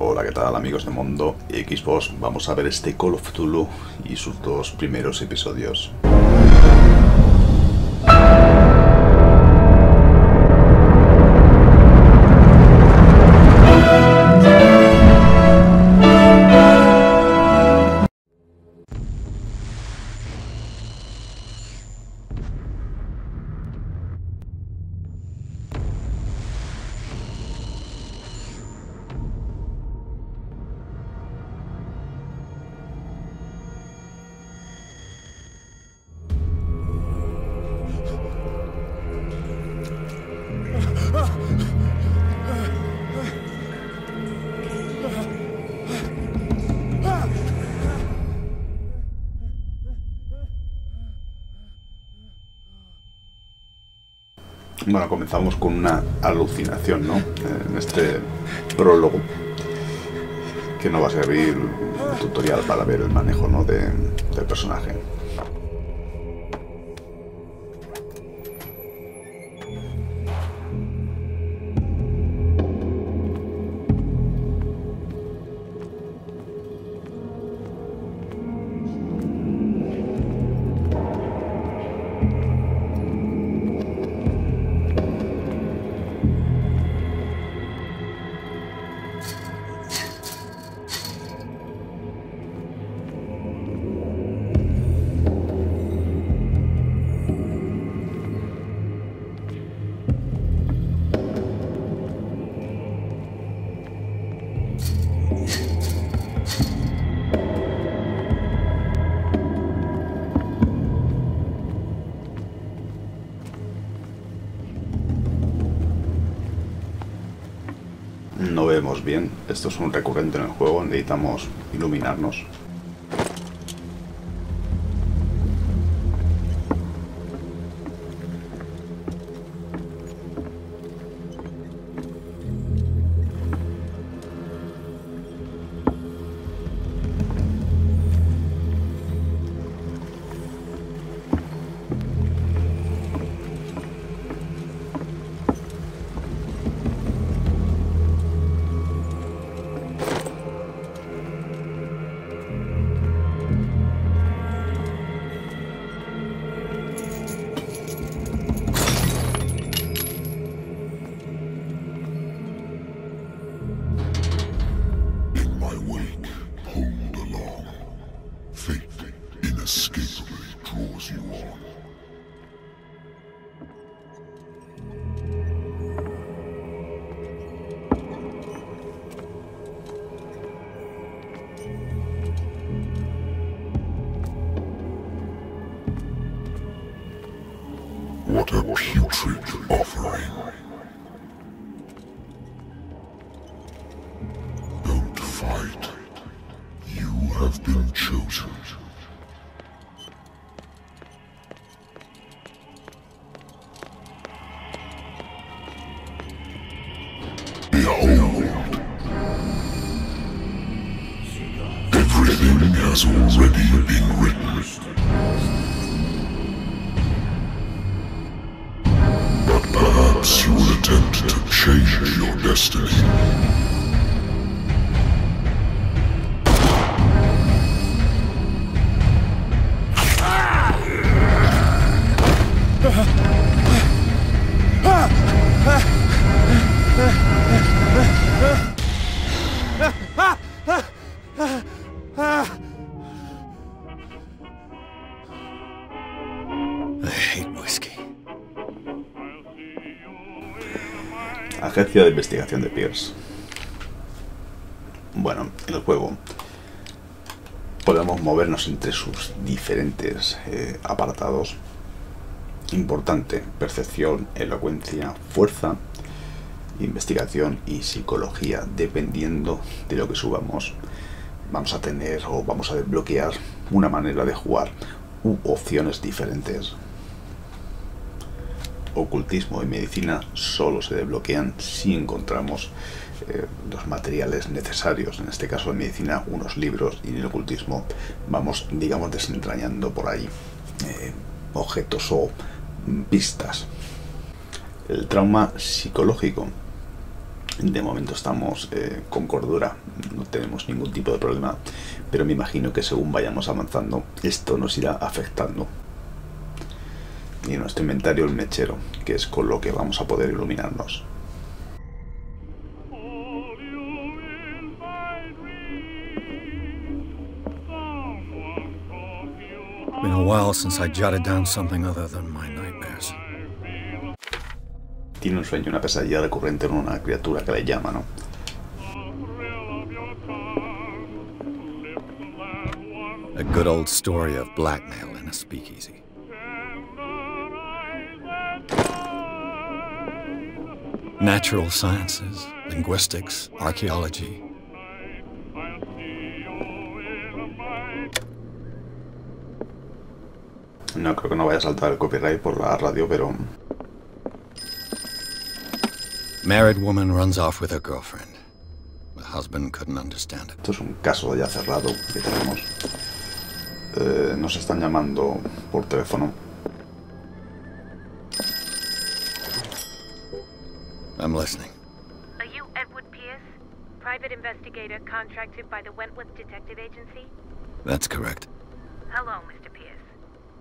Hola, ¿qué tal amigos de MondoXbox? Vamos a ver este Call of Cthulhu y sus dos primeros episodios. Bueno, comenzamos con una alucinación, ¿no? En este prólogo, que nos va a servir de tutorial para ver el manejo, ¿no? del personaje. No vemos bien, esto es un recurrente en el juego, necesitamos iluminarnos. What a putrid offering. Don't fight. You have been chosen. Behold. Everything has already been written. Perhaps you will attempt to change your destiny. Agencia de investigación de Pierce. Bueno, en el juego podemos movernos entre sus diferentes apartados. Importante: percepción, elocuencia, fuerza, investigación y psicología. Dependiendo de lo que subamos, vamos a tener o vamos a desbloquear una manera de jugar u opciones diferentes. Ocultismo y medicina solo se desbloquean si encontramos los materiales necesarios. En este caso, en medicina, unos libros, y en el ocultismo vamos, digamos, desentrañando por ahí objetos o pistas. El trauma psicológico. De momento estamos con cordura, tenemos ningún tipo de problema, pero me imagino que según vayamos avanzando, esto nos irá afectando. Y en nuestro inventario el mechero, que es con lo que vamos a poder iluminarnos. Been a while since I jotted down something other than my nightmares. Tiene un sueño, una pesadilla recurrente en una criatura que le llama, ¿no? A good old story of blackmail in a speakeasy. Natural sciences, linguistics, archaeology. No creo que no vaya a saltar el copyright por la radio, pero... Married woman runs off with her girlfriend. The husband couldn't understand it. Esto es un caso ya cerrado que tenemos. Nos están llamando por teléfono. I'm listening. Are you Edward Pierce, private investigator contracted by the Wentworth Detective Agency? That's correct. Hello, Mr. Pierce.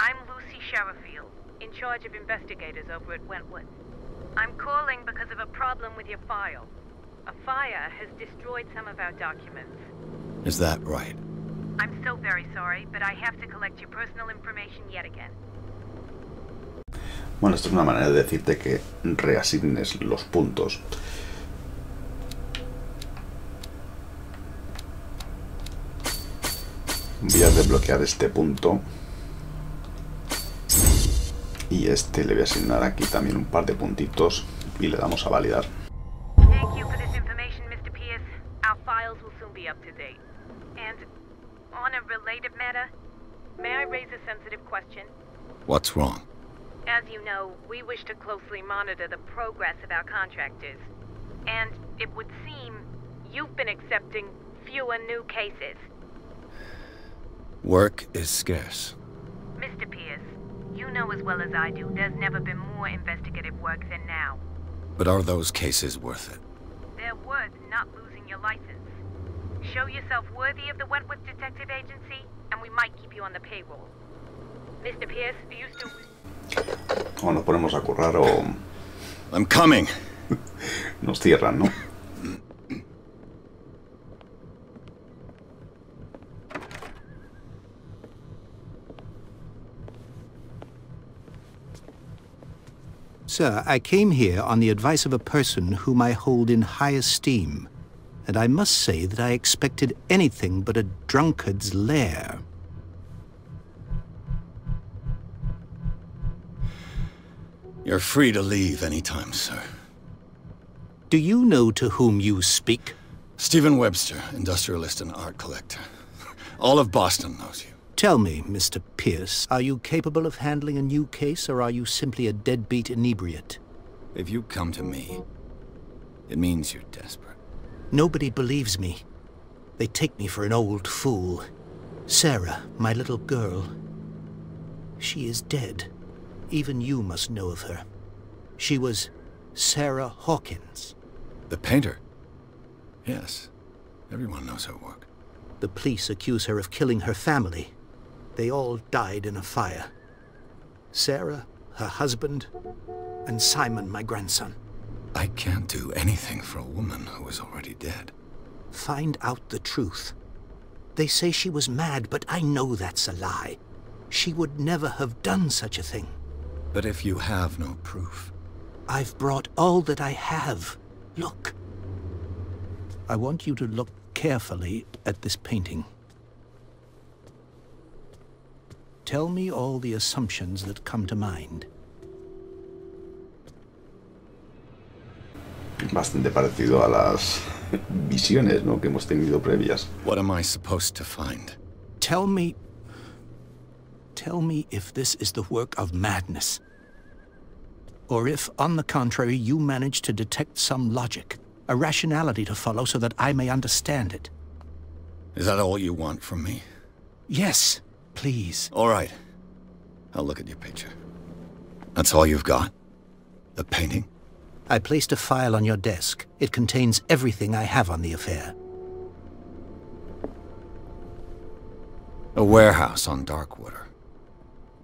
I'm Lucy Sherifield, in charge of investigators over at Wentworth. I'm calling because of a problem with your file. A fire has destroyed some of our documents. Is that right? I'm so very sorry, but I have to collect your personal information yet again. Bueno, esto es una manera de decirte que reasignes los puntos. Voy a desbloquear este punto. Y este le voy a asignar aquí también un par de puntitos y le damos a validar. Thank you for this information, Mr. Pierce. Our files will soon be up to date. And on a related matter, may I raise a sensitive question? What's wrong? As you know, we wish to closely monitor the progress of our contractors. And it would seem you've been accepting fewer new cases. Work is scarce. Mr. Pierce, you know as well as I do, there's never been more investigative work than now. But are those cases worth it? They're worth not losing your license. Show yourself worthy of the Wentworth Detective Agency, and we might keep you on the payroll. Mr. Pierce, are you still... O nos ponemos a currar o... I'm coming. Nos cierran, ¿no? Sir, I came here on the advice of a person whom I hold in high esteem, and I must say that I expected anything but a drunkard's lair. You're free to leave anytime, sir. Do you know to whom you speak? Stephen Webster, industrialist and art collector. All of Boston knows you. Tell me, Mr. Pierce, are you capable of handling a new case, or are you simply a deadbeat inebriate? If you come to me, it means you're desperate. Nobody believes me. They take me for an old fool. Sarah, my little girl, she is dead. Even you must know of her. She was Sarah Hawkins. The painter? Yes. Everyone knows her work. The police accuse her of killing her family. They all died in a fire. Sarah, her husband, and Simon, my grandson. I can't do anything for a woman who is already dead. Find out the truth. They say she was mad, but I know that's a lie. She would never have done such a thing. But if you have no proof... I've brought all that I have. Look. I want you to look carefully at this painting. Tell me all the assumptions that come to mind. Bastante parecido a las visiones, ¿no?, que hemos tenido previas. What am I supposed to find? Tell me if this is the work of madness. Or if, on the contrary, you manage to detect some logic, a rationality to follow so that I may understand it. Is that all you want from me? Yes, please. All right. I'll look at your picture. That's all you've got? The painting? I placed a file on your desk. It contains everything I have on the affair. A warehouse on Darkwater.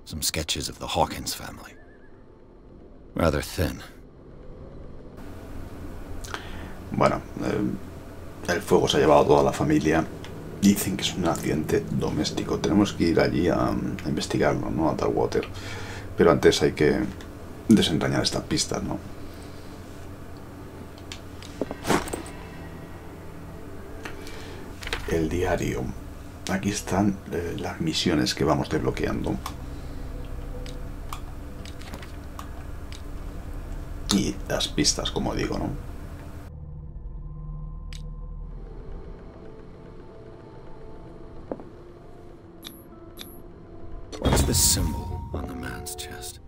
Some sketches of the Hawkins family. Rather thin. Bueno, el fuego se ha llevado a toda la familia. Dicen que es un accidente doméstico. Tenemos que ir allí a investigarlo, ¿no? A Darkwater. Pero antes hay que desentrañar estas pistas, ¿no? El diario. Aquí están las misiones que vamos desbloqueando. Y las pistas, como digo, ¿no? What's this symbol on the man's chest?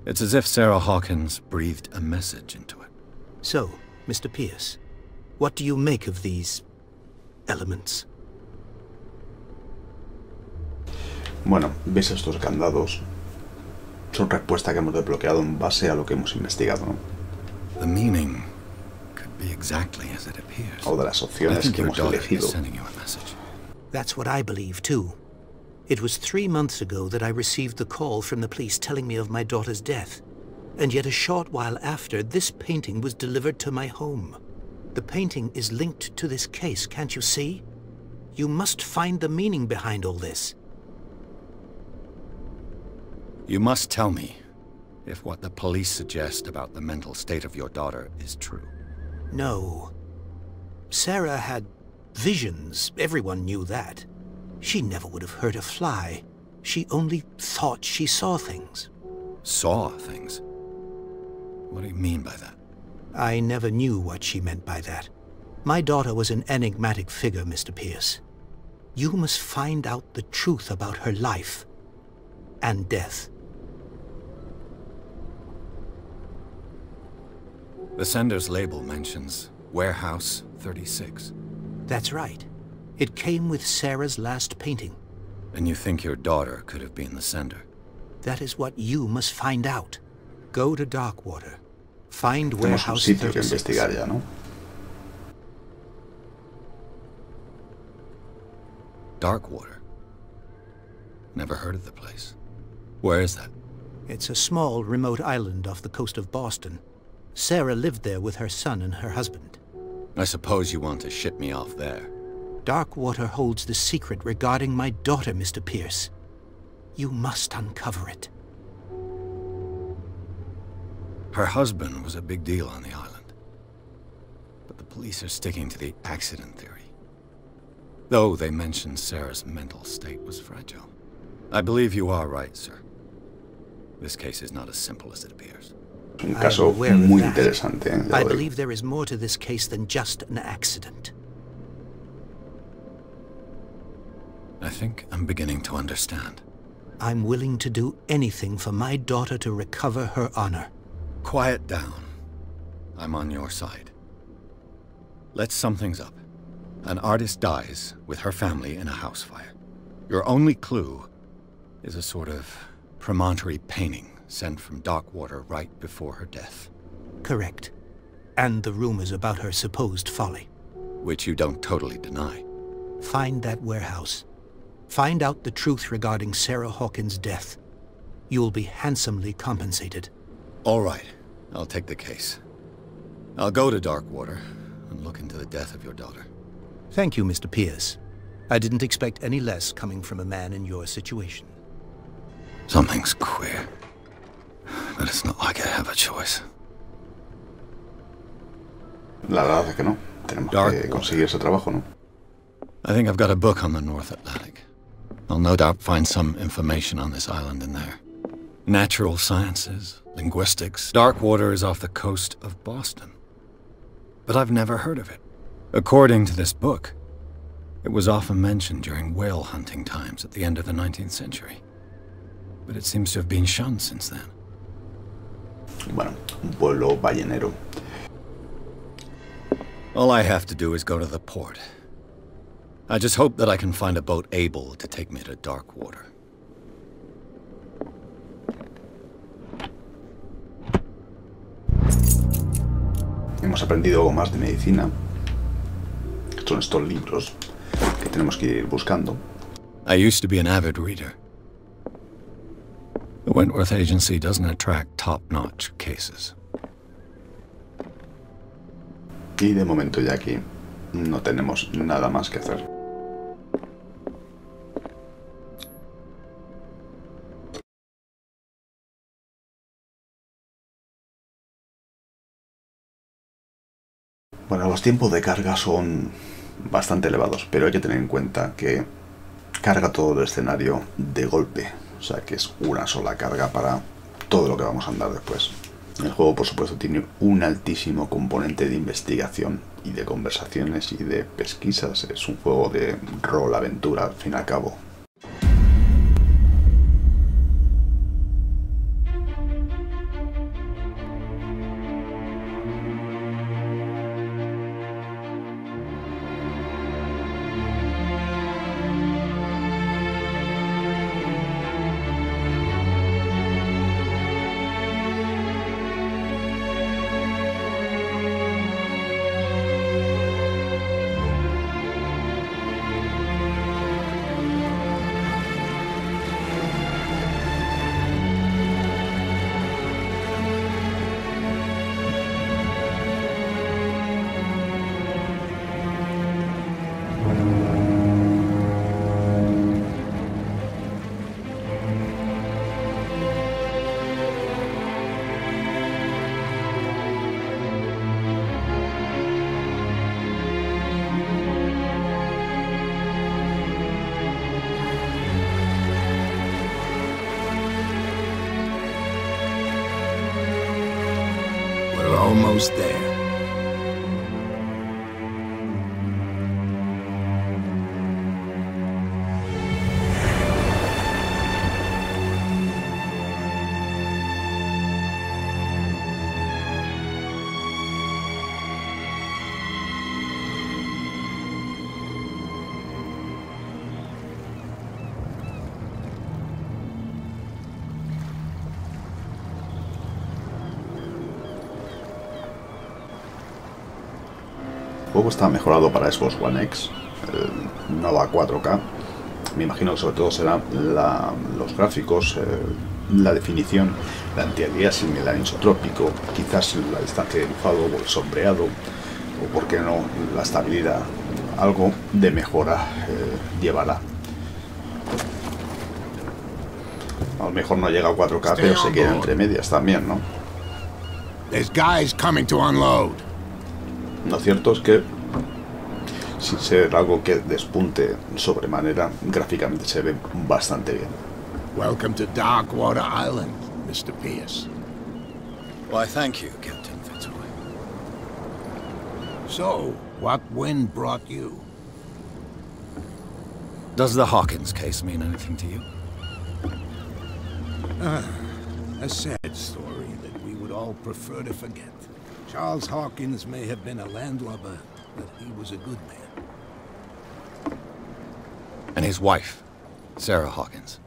It's as if Sarah Hawkins breathed a message into it. So, Mr. Pierce, what do you make of these elements? Bueno, ¿ves estos candados? Son respuestas que hemos desbloqueado en base a lo que hemos investigado, ¿no? The meaning could be exactly as it appears. O de las I opciones think que your hemos daughter elegido. is sending you a message. That's what I believe, too. It was 3 months ago that I received the call from the police telling me of my daughter's death. And yet a short while after, this painting was delivered to my home. The painting is linked to this case, can't you see? You must find the meaning behind all this. You must tell me if what the police suggest about the mental state of your daughter is true. No. Sarah had visions. Everyone knew that. She never would have hurt a fly. She only thought she saw things. Saw things? What do you mean by that? I never knew what she meant by that. My daughter was an enigmatic figure, Mr. Pierce. You must find out the truth about her life and death. The sender's label mentions Warehouse 36. That's right. It came with Sarah's last painting. And you think your daughter could have been the sender? That is what you must find out. Go to Darkwater. Find Tenemos un Warehouse sitio que 36. investigar ya, ¿no? Darkwater? Never heard of the place. Where is that? It's a small, remote island off the coast of Boston. Sarah lived there with her son and her husband. I suppose you want to ship me off there. Darkwater holds the secret regarding my daughter, Mr. Pierce. You must uncover it. Her husband was a big deal on the island. But the police are sticking to the accident theory. Though they mentioned Sarah's mental state was fragile. I believe you are right, sir. This case is not as simple as it appears. Un I am caso aware of muy that. interesante, ¿eh? Ya I lo digo. believe there is more to this case than just an accident. I think I'm beginning to understand. I'm willing to do anything for my daughter to recover her honor. Quiet down. I'm on your side. Let's sum things up. An artist dies with her family in a house fire. Your only clue is a sort of promontory painting sent from Darkwater right before her death. Correct. And the rumors about her supposed folly. Which you don't totally deny. Find that warehouse. Find out the truth regarding Sarah Hawkins' death. You'll be handsomely compensated. All right. I'll take the case. I'll go to Darkwater and look into the death of your daughter. Thank you, Mr. Pierce. I didn't expect any less coming from a man in your situation. Something's queer. But it's not like I have a choice. La verdad es que no. Tenemos que conseguir ese trabajo, ¿no? I think I've got a book on the North Atlantic. I'll no doubt find some information on this island in there. Natural sciences, linguistics. Darkwater is off the coast of Boston. But I've never heard of it. According to this book, it was often mentioned during whale hunting times at the end of the 19th century. But it seems to have been shunned since then. Bueno, un pueblo ballenero. All I have to do is go to the port. I just hope that I can find a boat able to take me to Darkwater. Hemos aprendido algo más de medicina. Son estos libros que tenemos que ir buscando. I used to be an avid reader. The Wentworth Agency doesn't attract top-notch cases. Y de momento ya aquí no tenemos nada más que hacer. Bueno, los tiempos de carga son bastante elevados, pero hay que tener en cuenta que carga todo el escenario de golpe. O sea que es una sola carga para todo lo que vamos a andar después. El juego, por supuesto, tiene un altísimo componente de investigación y de conversaciones y de pesquisas. Es un juego de rol, aventura, al fin y al cabo. Almost there. El juego está mejorado para Xbox One X, no va a 4K. Me imagino que sobre todo serán los gráficos, la definición, la antialiasing, el anisotrópico, quizás la distancia de dibujado o el sombreado, o por qué no la estabilidad. Algo de mejora llevará. A lo mejor no llega a 4K, pero se queda entre medias también, ¿no? There's guys coming to unload. Lo cierto es que, sin ser algo que despunte sobremanera, gráficamente se ve bastante bien. Welcome to Darkwater Island, Mr. Pierce. Why, thank you, Captain Fitzroy. So, what wind brought you? Does the Hawkins case mean anything to you? A sad story that we would all prefer to forget. Charles Hawkins may have been a landlubber, but he was a good man. And his wife, Sarah Hawkins.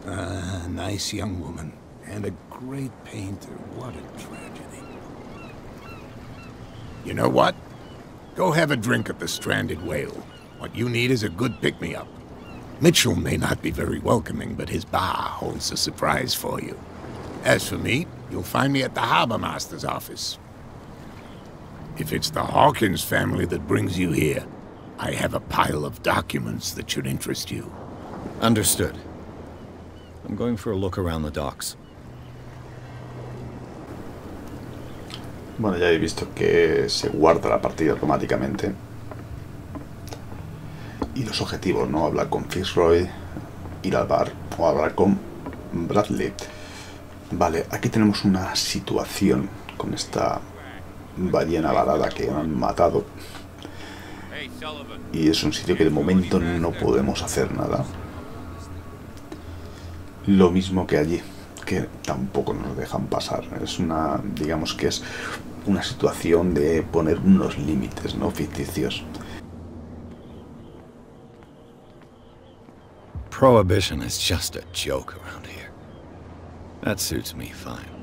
A nice young woman, and a great painter. What a tragedy. You know what? Go have a drink at the Stranded Whale. What you need is a good pick-me-up. Mitchell may not be very welcoming, but his bar holds a surprise for you. As for me, you'll find me at the Harbor Master's office. If it's the Hawkins family that brings you here, I have a pile of documents that should interest you. Understood. I'm going for a look around the docks. Bueno, ya he visto que se guarda la partida automáticamente. Y los objetivos, ¿no? Hablar con Fitzroy, ir al bar o hablar con Bradley. Vale, aquí tenemos una situación con esta ballena varada que han matado. Y es un sitio que de momento no podemos hacer nada. Lo mismo que allí, que tampoco nos dejan pasar. Es una, digamos que es una situación de poner unos límites, ¿no? Ficticios. Prohibition is just a joke around here. That suits me fine.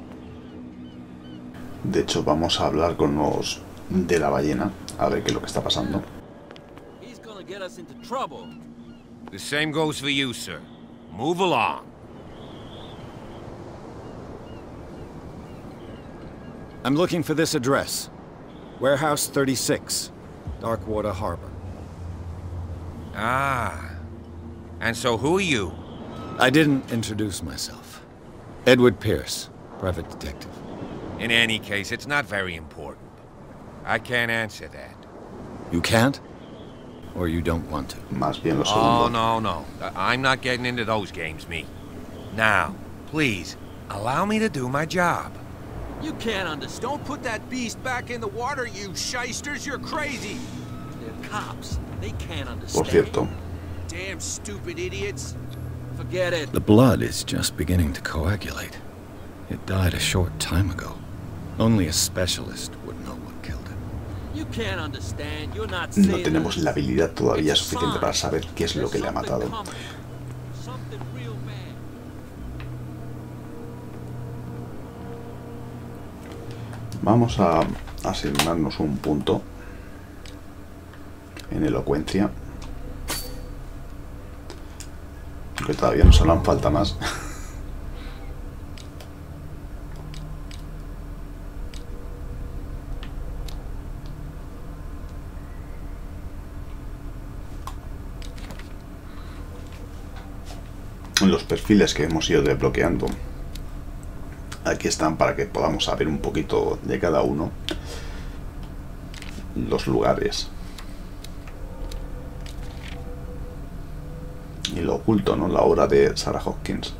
De hecho, vamos a hablar con los de la ballena, a ver qué es lo que está pasando. The same goes for you, sir. Move along. I'm looking for this address. Warehouse 36, Darkwater Harbor. Ah. And so who are you? I didn't introduce myself. Edward Pierce, private detective. In any case, it's not very important. I can't answer that. You can't? Or you don't want to? Más bien lo Oh, segundo. no. I'm not getting into those games, me. Now, please, allow me to do my job. You can't understand. Don't put that beast back in the water, you shysters. You're crazy. They're cops. They can't understand. Por cierto, Damn stupid idiots. Forget it. The blood is just beginning to coagulate. It died a short time ago. Only a specialist would know what killed it. You can't understand. You're not no saying tenemos this. la habilidad todavía It's a suficiente sign. para saber qué es lo que le ha There's matado. something coming. Something real bad. Vamos a asignarnos un punto en elocuencia. Aunque todavía nos harán falta más. Los perfiles que hemos ido desbloqueando aquí están para que podamos saber un poquito de cada uno. Los lugares y lo oculto, ¿no? La obra de Sarah Hopkins.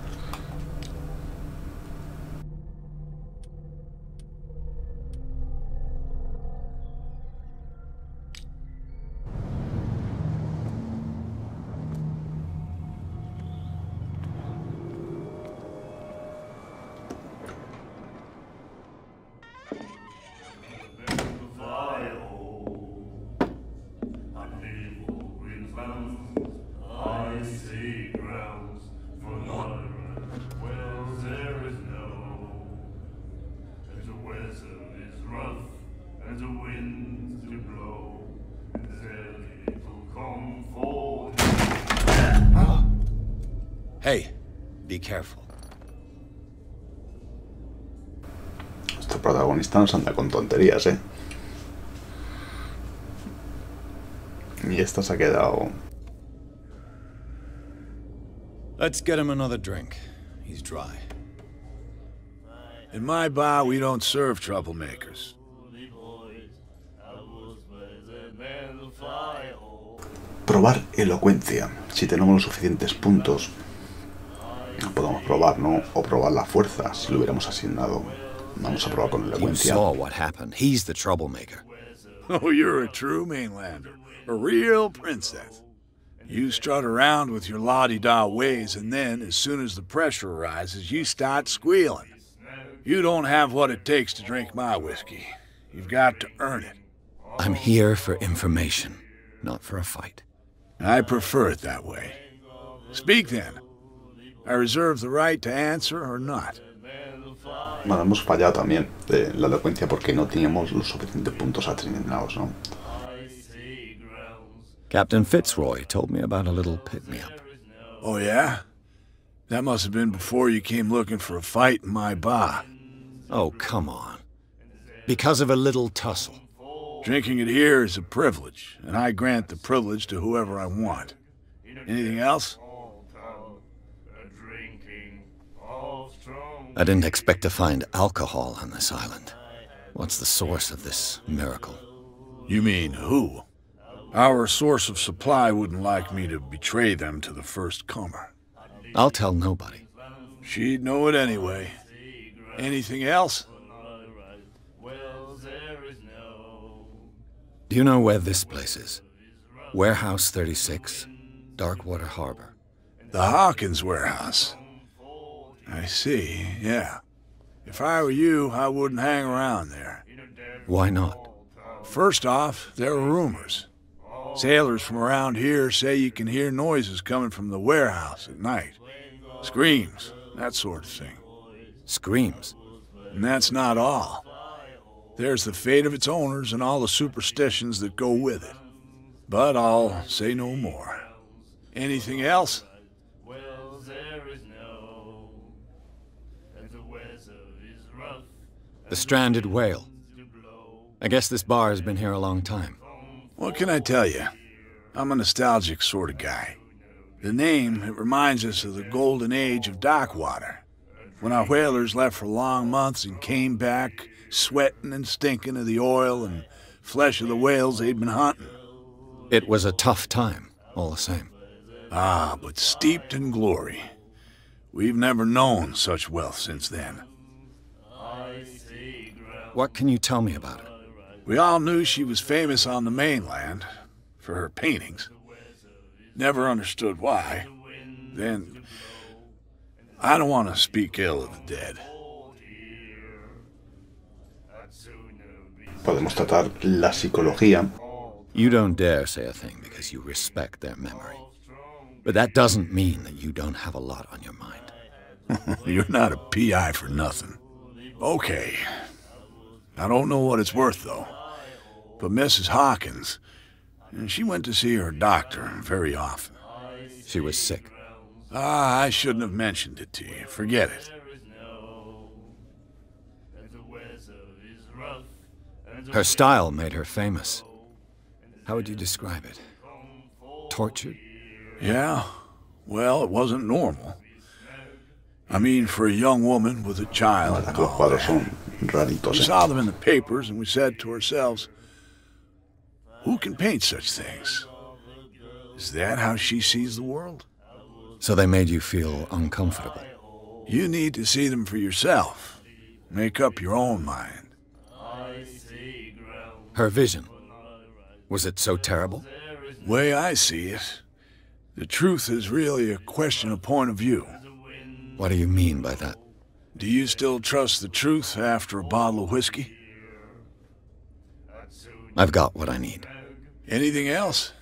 Hey, be careful. Nuestro protagonista nos anda con tonterías, ¿eh? Y esta se ha quedado... Let's get him another drink. He's dry. In my bar, we don't serve troublemakers. Probar elocuencia. Si tenemos los suficientes puntos, podemos probar, ¿no? O probar la fuerza, si lo hubiéramos asignado. Vamos a probar con You elocuencia. saw what happened. He's the troublemaker. Oh, you're a true mainlander. A real princess. You strut around with your la-di-da ways, and then, as soon as the pressure arises, you start squealing. You don't have what it takes to drink my whiskey. You've got to earn it. I'm here for information, not for a fight. I prefer it that way. Speak then. I reserve the right to answer or not. Bueno, hemos fallado también de la elocuencia porque no teníamos los suficientes puntos asignados, ¿no? Captain Fitzroy told me about a little pick-me-up. Oh, yeah? That must have been before you came looking for a fight in my bar. Oh, come on. Because of a little tussle. Drinking it here is a privilege, and I grant the privilege to whoever I want. Anything else? I didn't expect to find alcohol on this island. What's the source of this miracle? You mean who? Our source of supply wouldn't like me to betray them to the first comer. I'll tell nobody. She'd know it anyway. Anything else? Do you know where this place is? Warehouse 36, Darkwater Harbor. The Hawkins warehouse. I see, yeah. If I were you, I wouldn't hang around there. Why not? First off, there are rumors. Sailors from around here say you can hear noises coming from the warehouse at night. Screams, that sort of thing. Screams. And that's not all. There's the fate of its owners and all the superstitions that go with it. But I'll say no more. Anything else? The stranded whale. I guess this bar has been here a long time. What can I tell you? I'm a nostalgic sort of guy. The name, it reminds us of the golden age of dock water, when our whalers left for long months and came back sweating and stinking of the oil and flesh of the whales they'd been hunting. It was a tough time, all the same. Ah, but steeped in glory. We've never known such wealth since then. What can you tell me about it? We all knew she was famous on the mainland for her paintings. Never understood why. Then, I don't want to speak ill of the dead. Podemos tratar la psicología. You don't dare say a thing because you respect their memory. But that doesn't mean that you don't have a lot on your mind. You're not a PI for nothing. Okay. I don't know what it's worth, though. But Mrs. Hawkins, she went to see her doctor very often. She was sick. Ah, I shouldn't have mentioned it to you. Forget it. Her style made her famous. How would you describe it? Tortured? Yeah. Well, it wasn't normal. I mean, for a young woman with a child. Los cuadros son raritos. We saw them in the papers, and we said to ourselves, who can paint such things? Is that how she sees the world? So they made you feel uncomfortable. You need to see them for yourself. Make up your own mind. Her vision. Was it so terrible? Way I see it, the truth is really a question of point of view. What do you mean by that? Do you still trust the truth after a bottle of whiskey? I've got what I need. Anything else?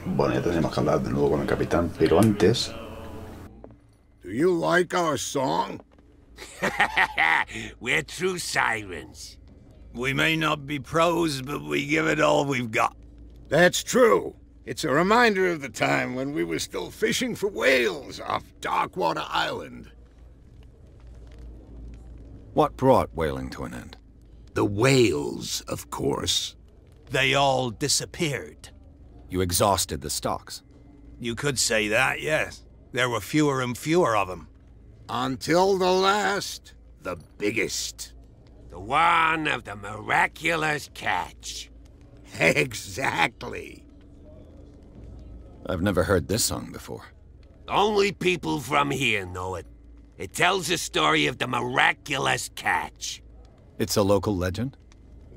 Bueno, ya tenemos que hablar de nuevo con el capitán, pero antes... Do you like our song? We're true sirens. We may not be pros, but we give it all we've got. That's true. It's a reminder of the time when we were still fishing for whales off Darkwater Island. What brought whaling to an end? The whales, of course. They all disappeared. You exhausted the stocks. You could say that, yes. There were fewer and fewer of them. Until the last, the biggest. The one of the miraculous catch. Exactly. I've never heard this song before. Only people from here know it. It tells the story of the miraculous catch. It's a local legend?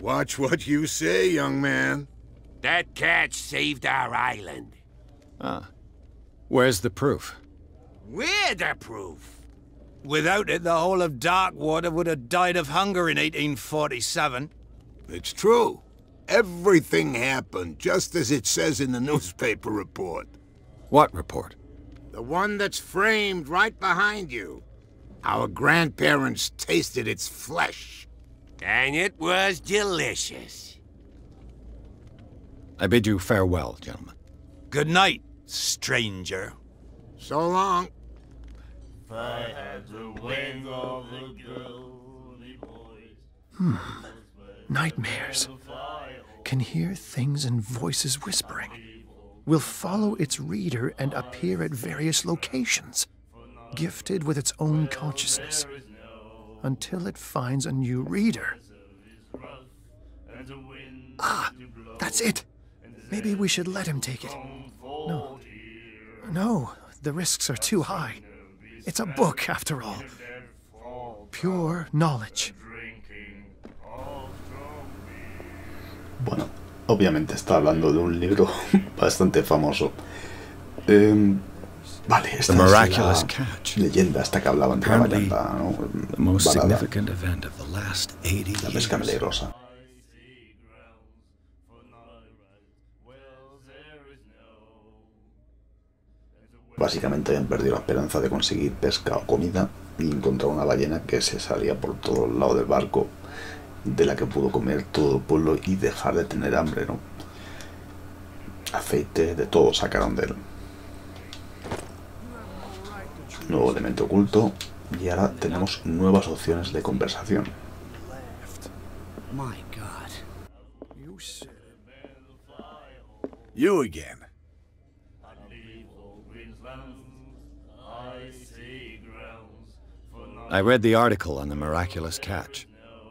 Watch what you say, young man. That catch saved our island. Ah. Where's the proof? We're the proof. Without it, the whole of Darkwater would have died of hunger in 1847. It's true. Everything happened just as it says in the newspaper report. What report? The one that's framed right behind you. Our grandparents tasted its flesh. And it was delicious. I bid you farewell, gentlemen. Good night, stranger. So long. Nightmares. Can hear things and voices whispering. Will follow its reader and appear at various locations, gifted with its own consciousness, until it finds a new reader. Ah, that's it. Maybe we should let him take it. No. No, the risks are too high. It's a book, after all. Pure knowledge. Bueno, obviamente está hablando de un libro bastante famoso. Vale, esta The es Miraculous la Catch. leyenda esta que hablaban de la Apparently, leyenda, ¿no? The most Balada, significant event of the last 80 la pesca years. peligrosa. Básicamente habían perdido la esperanza de conseguir pesca o comida y encontrar una ballena que se salía por todo el lado del barco de la que pudo comer todo el pueblo y dejar de tener hambre, ¿no? Aceite, de todo sacaron de él. Nuevo elemento oculto, y ahora tenemos nuevas opciones de conversación. My God. You again. I read the article on the miraculous catch.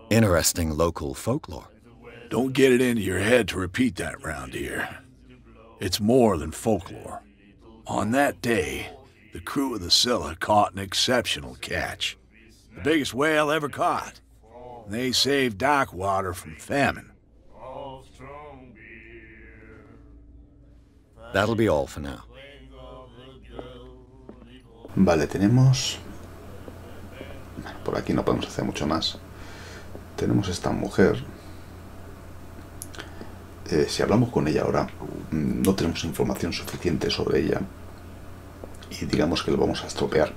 Interesting local folklore. Don't get it into your head to repeat that round here. It's more than folklore. On that day, the crew of the Scylla caught an exceptional catch. The biggest whale ever caught. They saved Darkwater from famine. That'll be all for now. Vale, tenemos... Por aquí no podemos hacer mucho más. Tenemos esta mujer. Si hablamos con ella ahora, no tenemos información suficiente sobre ella. Y digamos que lo vamos a estropear.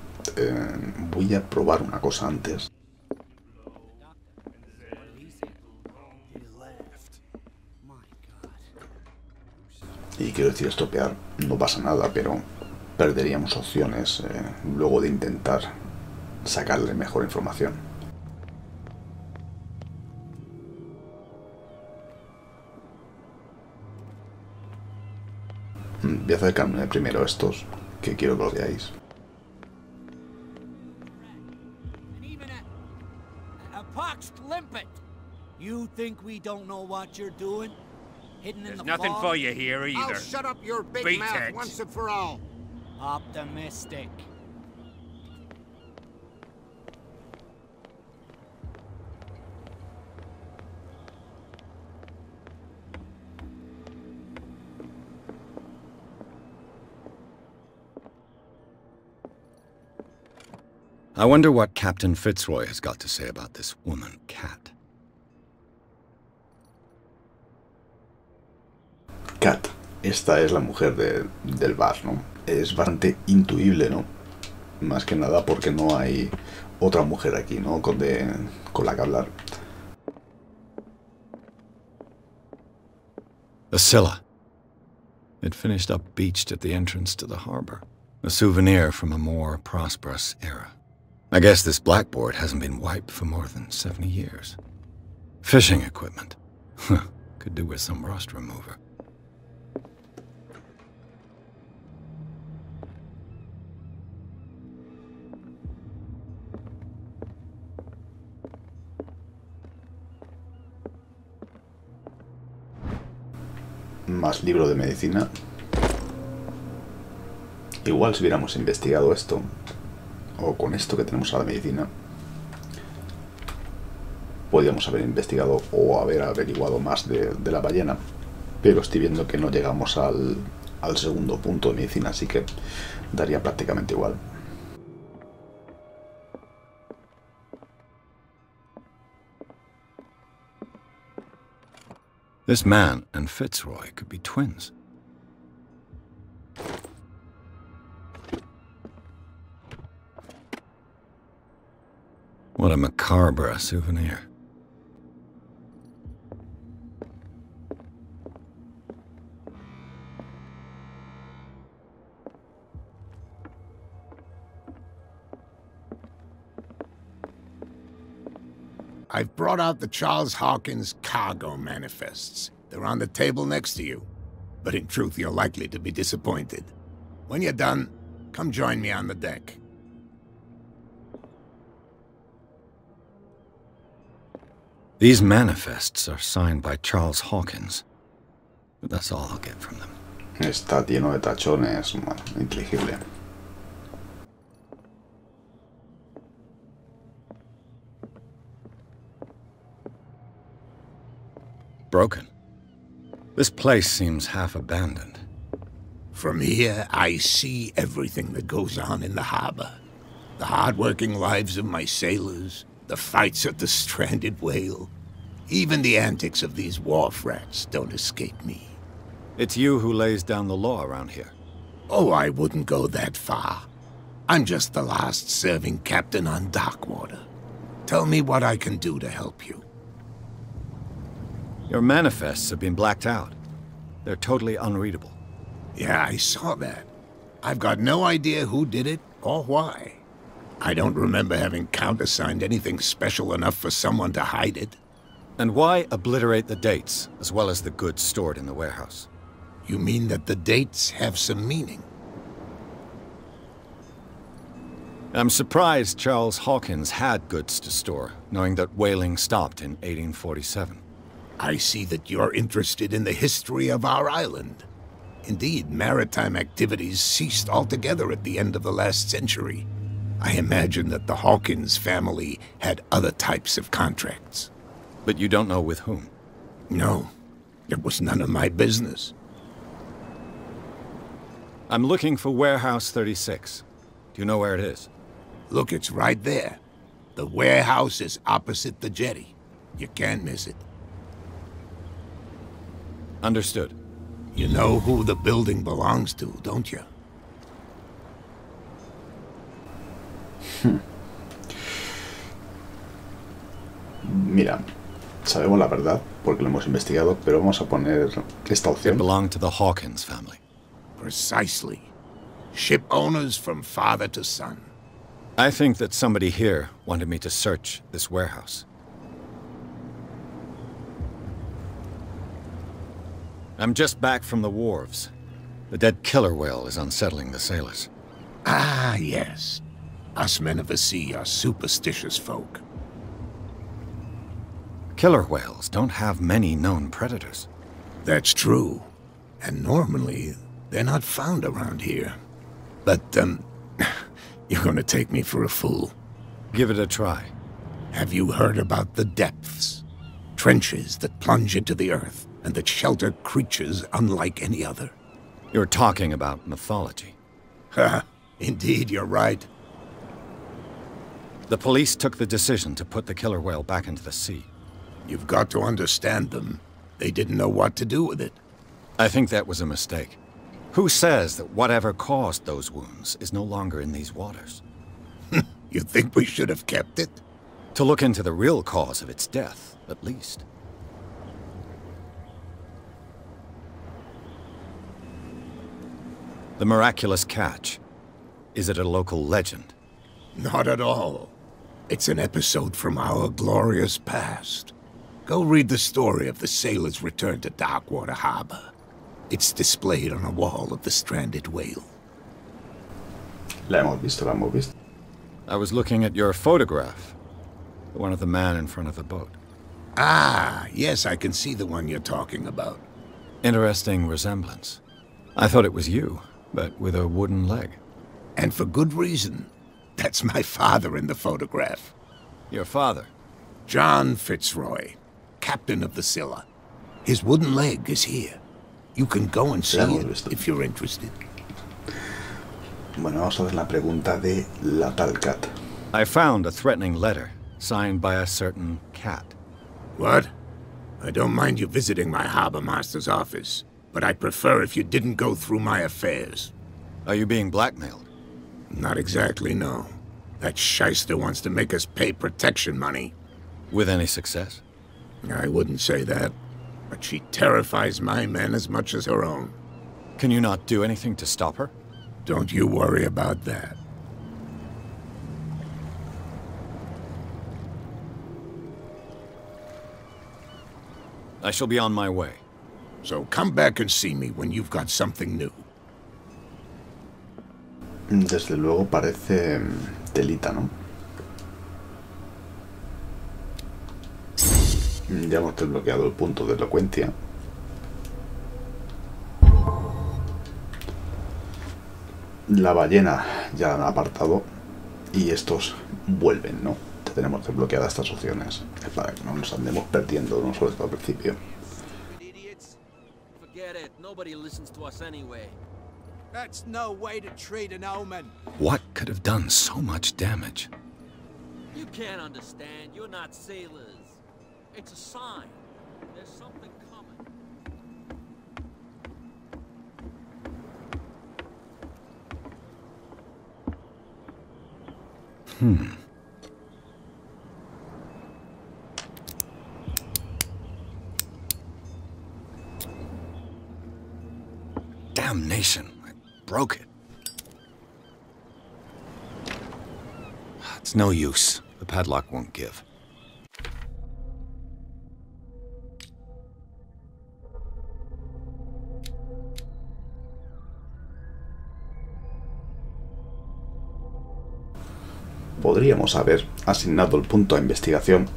Voy a probar una cosa antes. Y quiero decir estropear, no pasa nada, pero perderíamos opciones luego de intentar sacarle mejor información. Voy a acercarme primero a estos, que quiero que lo veáis. There's nothing for you here either. I'll shut up your big Beat mouth it. once and for all. Optimistic. I wonder what Captain Fitzroy has got to say about this woman, Cat. Cat, esta es la mujer del bar, ¿no? Es bastante intuible, ¿no? Más que nada porque no hay otra mujer aquí, ¿no? Con la que hablar. The Scylla. It finished up beached at the entrance to the harbor. A souvenir from a more prosperous era. I guess this blackboard hasn't been wiped for more than 70 years. Fishing equipment. Could do with some rust remover. Más libro de medicina. Igual si hubiéramos investigado esto, o con esto que tenemos a la medicina, podríamos haber investigado o haber averiguado más de la ballena, pero estoy viendo que no llegamos al segundo punto de medicina, así que daría prácticamente igual. This man and Fitzroy could be twins. What a macabre souvenir. I've brought out the Charles Hawkins cargo manifests. They're on the table next to you. But in truth, you're likely to be disappointed. When you're done, come join me on the deck. These manifests are signed by Charles Hawkins. But that's all I'll get from them. Está lleno de tachones, bueno, inteligible. Broken. This place seems half abandoned. From here, I see everything that goes on in the harbor. The hard-working lives of my sailors, the fights at the stranded whale. Even the antics of these wharf rats don't escape me. It's you who lays down the law around here. Oh, I wouldn't go that far. I'm just the last serving captain on Darkwater. Tell me what I can do to help you. Your manifests have been blacked out. They're totally unreadable. Yeah, I saw that. I've got no idea who did it or why. I don't remember having countersigned anything special enough for someone to hide it. And why obliterate the dates, as well as the goods stored in the warehouse? You mean that the dates have some meaning? I'm surprised Charles Hawkins had goods to store, knowing that whaling stopped in 1847. I see that you're interested in the history of our island. Indeed, maritime activities ceased altogether at the end of the last century. I imagine that the Hawkins family had other types of contracts. But you don't know with whom? No, it was none of my business. I'm looking for Warehouse 36. Do you know where it is? Look, it's right there. The warehouse is opposite the jetty. You can't miss it. Understood. You know who the building belongs to, don't you? Mira, sabemos la verdad porque lo hemos investigado, pero vamos a poner esta It opción. belonged to the Hawkins family. Precisely. Ship owners from father to son. I think that somebody here wanted me to search this warehouse. I'm just back from the wharves. The dead killer whale is unsettling the sailors. Ah, yes. Us men of the sea are superstitious folk. Killer whales don't have many known predators. That's true. And normally, they're not found around here. But, you're gonna take me for a fool. Give it a try. Have you heard about the depths? Trenches that plunge into the earth and that shelter creatures unlike any other. You're talking about mythology. Ha! Indeed, you're right. The police took the decision to put the killer whale back into the sea. You've got to understand them. They didn't know what to do with it. I think that was a mistake. Who says that whatever caused those wounds is no longer in these waters? You think we should have kept it? To look into the real cause of its death, at least. The miraculous catch. Is it a local legend? Not at all. It's an episode from our glorious past. Go read the story of the sailor's return to Darkwater Harbor. It's displayed on a wall of the stranded whale. La hemos visto, la hemos visto. I was looking at your photograph. The one of the man in front of the boat. Ah, yes, I can see the one you're talking about. Interesting resemblance. I thought it was you, but with a wooden leg. And for good reason. That's my father in the photograph. Your father? John Fitzroy, captain of the Scylla. His wooden leg is here. You can go and see it if you're interested. Bueno, vamos a hacer la pregunta de la tal cat. I found a threatening letter, signed by a certain cat. What? I don't mind you visiting my harbor master's office, but I'd prefer if you didn't go through my affairs. Are you being blackmailed? Not exactly, no. That shyster wants to make us pay protection money. With any success? I wouldn't say that, but she terrifies my men as much as her own. Can you not do anything to stop her? Don't you worry about that. I shall be on my way. So come back and see me when you've got something new. Desde luego parece telita, ¿no? Ya hemos desbloqueado el punto de elocuencia. La ballena ya la han apartado y estos vuelven, ¿no? Ya tenemos desbloqueadas estas opciones. Es para que no nos andemos perdiendo, no solo al principio. That's no way to treat an omen. What could have done so much damage? You can't understand. You're not sailors. It's a sign. There's something coming. Damnation. I broke it. It's no use. The padlock won't give. Podríamos haber asignado el punto a investigación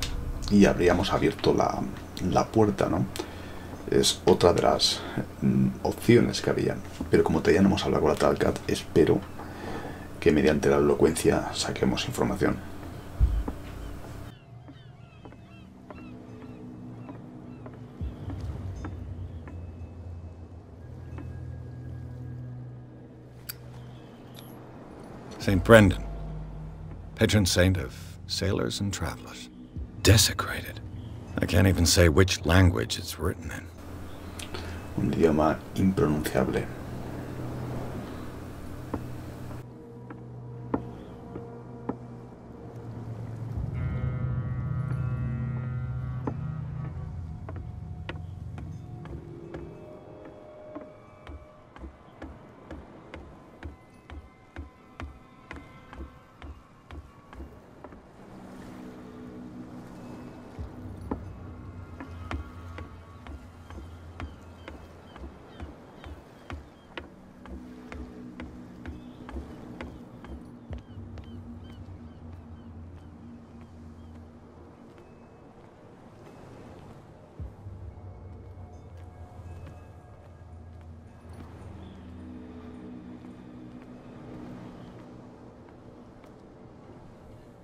y habríamos abierto la puerta, ¿no? Es otra de las opciones que había. Pero como todavía no hemos hablado con la Talcat, espero que mediante la elocuencia saquemos información. St. Brendan, patron saint of sailors and travelers. Desecrated. I can't even say which language it's written in. Un idioma impronunciable.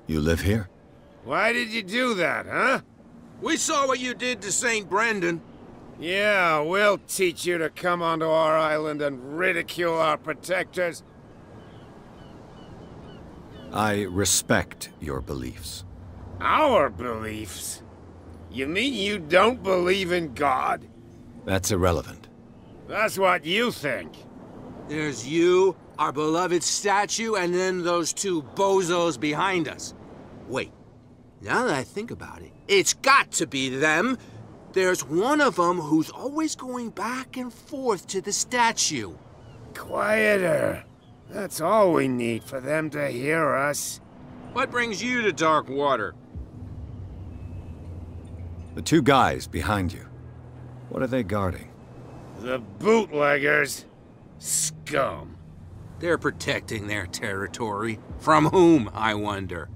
You live here? Why did you do that, huh? We saw what you did to St. Brendan. Yeah, we'll teach you to come onto our island and ridicule our protectors. I respect your beliefs. Our beliefs? You mean you don't believe in God? That's irrelevant. That's what you think. There's you, our beloved statue, and then those two bozos behind us. Wait, now that I think about it, it's got to be them. There's one of them who's always going back and forth to the statue. Quieter. That's all we need for them to hear us. What brings you to dark water? The two guys behind you. What are they guarding? The bootleggers. Scum. They're protecting their territory. From whom, I wonder?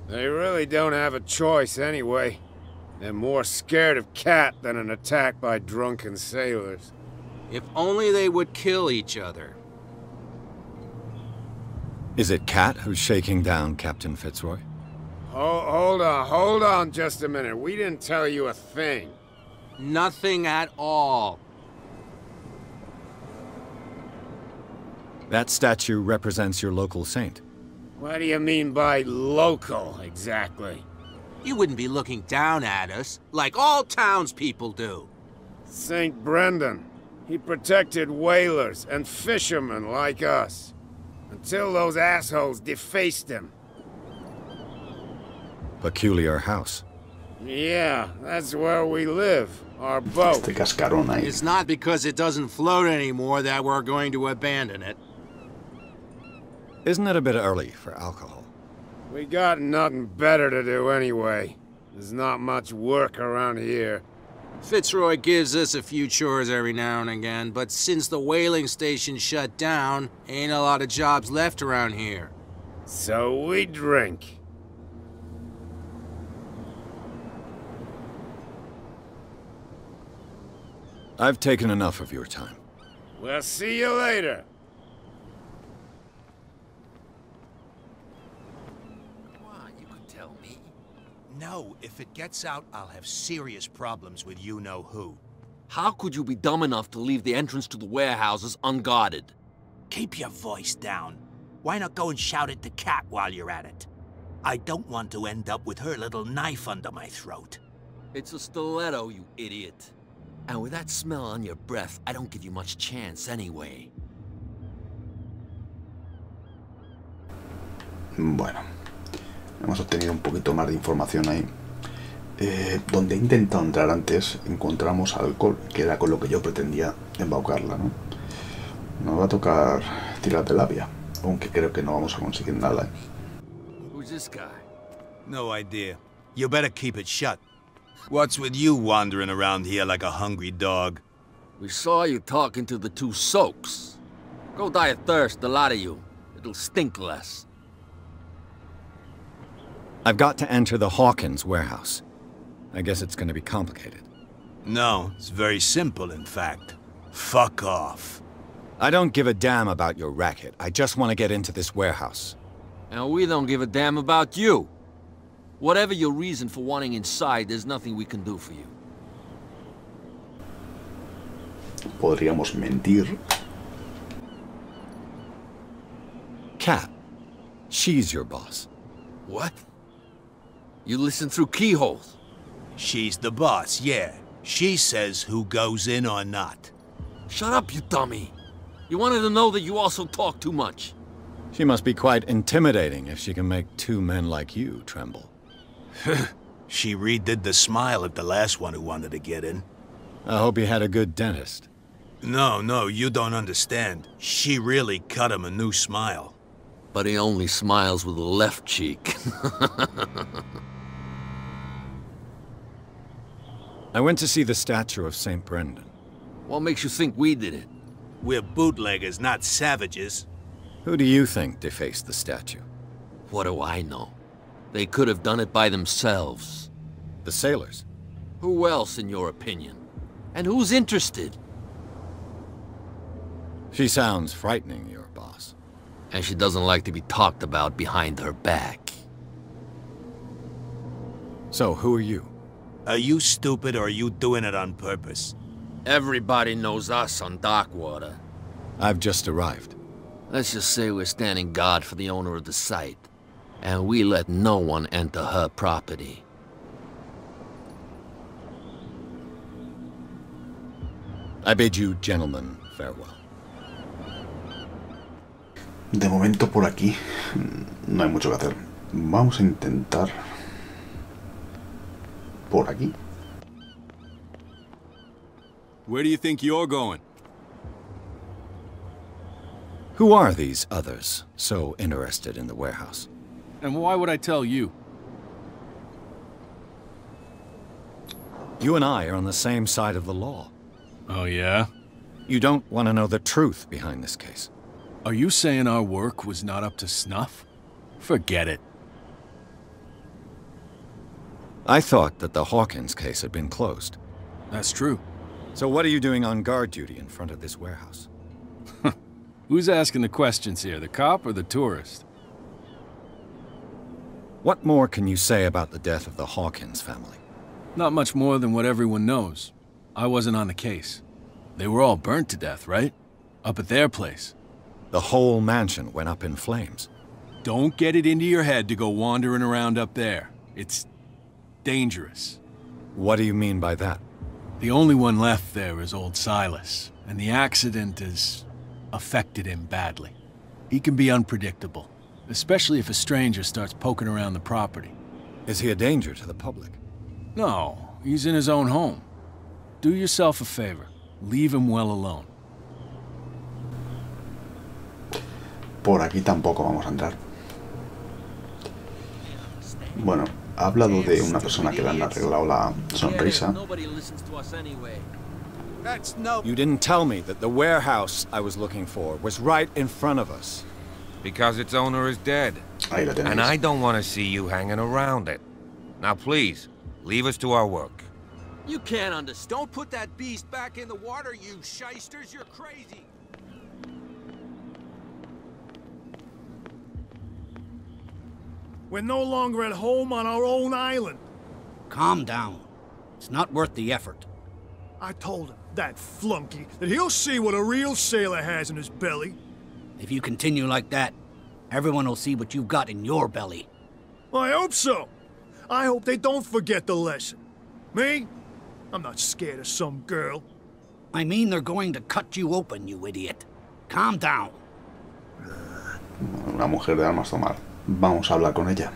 They really don't have a choice anyway. They're more scared of Cat than an attack by drunken sailors. If only they would kill each other. Is it Cat who's shaking down Captain Fitzroy? Hold on just a minute. We didn't tell you a thing. Nothing at all. That statue represents your local saint. What do you mean by local, exactly? You wouldn't be looking down at us, like all townspeople do. St. Brendan. He protected whalers and fishermen like us. Until those assholes defaced him. Peculiar house. Yeah, that's where we live. Our boat. Este cascarón ahí. It's not because it doesn't float anymore that we're going to abandon it. Isn't it a bit early for alcohol? We got nothing better to do anyway. There's not much work around here. Fitzroy gives us a few chores every now and again, but since the whaling station shut down, ain't a lot of jobs left around here. So we drink. I've taken enough of your time. We'll see you later. No, if it gets out, I'll have serious problems with you-know-who. How could you be dumb enough to leave the entrance to the warehouses unguarded? Keep your voice down. Why not go and shout at the cat while you're at it? I don't want to end up with her little knife under my throat. It's a stiletto, you idiot. And with that smell on your breath, I don't give you much chance anyway. Bueno, hemos obtenido un poquito más de información ahí. Donde he intentado entrar antes, encontramos alcohol, que era con lo que yo pretendía embaucarla, ¿no? Nos va a tocar tirar de labia, aunque creo que no vamos a conseguir nada. Who's this guy? No idea. You better keep it shut. What's with you wandering around here like a hungry dog? We saw you talking to the two soaks. Go die of thirst, the lot of you. It'll stink less. I've got to enter the Hawkins warehouse. I guess it's going to be complicated. No, it's very simple, in fact. Fuck off. I don't give a damn about your racket. I just want to get into this warehouse. And we don't give a damn about you. Whatever your reason for wanting inside, there's nothing we can do for you. Podríamos mentir. Cat, she's your boss. What? You listen through keyholes? She's the boss, yeah. She says who goes in or not. Shut up, you dummy. You wanted to know that you also talk too much. She must be quite intimidating if she can make two men like you tremble. She redid the smile at the last one who wanted to get in. I hope he had a good dentist. No, you don't understand. She really cut him a new smile. But he only smiles with the left cheek. I went to see the statue of St. Brendan. What makes you think we did it? We're bootleggers, not savages. Who do you think defaced the statue? What do I know? They could have done it by themselves. The sailors? Who else, in your opinion? And who's interested? She sounds frightening, your boss. And she doesn't like to be talked about behind her back. So, who are you? Are you stupid or are you doing it on purpose? Everybody knows us on Darkwater. I've just arrived. Let's just say we're standing guard for the owner of the site. And we let no one enter her property. I bid you, gentlemen, farewell. De momento por aquí no hay mucho que hacer. Vamos a intentar por aquí. Where do you think you're going? Who are these others so interested in the warehouse? And why would I tell you? You and I are on the same side of the law. Oh, yeah? You don't want to know the truth behind this case. Are you saying our work was not up to snuff? Forget it. I thought that the Hawkins case had been closed. That's true. So what are you doing on guard duty in front of this warehouse? Who's asking the questions here, the cop or the tourist? What more can you say about the death of the Hawkins family? Not much more than what everyone knows. I wasn't on the case. They were all burnt to death, right? Up at their place. The whole mansion went up in flames. Don't get it into your head to go wandering around up there. It's dangerous. What do you mean by that? The only one left there is old Silas, and the accident has affected him badly. He can be unpredictable, especially if a stranger starts poking around the property. Is he a danger to the public? No, he's in his own home. Do yourself a favor. Leave him well alone. Por aquí tampoco vamos a entrar. Bueno, ha hablado de una persona que le han arreglado la sonrisa. You didn't tell me that the warehouse I was looking for was right in front of us. Because its owner is dead. Ahí la tenéis. And I don't want to see you hanging around it. Now please, leave us to our work. You can't understand. Don't put that beast back in the water, you shysters. You're crazy. We're no longer at home on our own island. Calm down. It's not worth the effort. I told him, that flunky, that he'll see what a real sailor has in his belly. If you continue like that, everyone will see what you've got in your belly. I hope so. I hope they don't forget the lesson. Me? I'm not scared of some girl. I mean they're going to cut you open, you idiot. Calm down. Una mujer de armas tomar. Vamos a hablar con ella.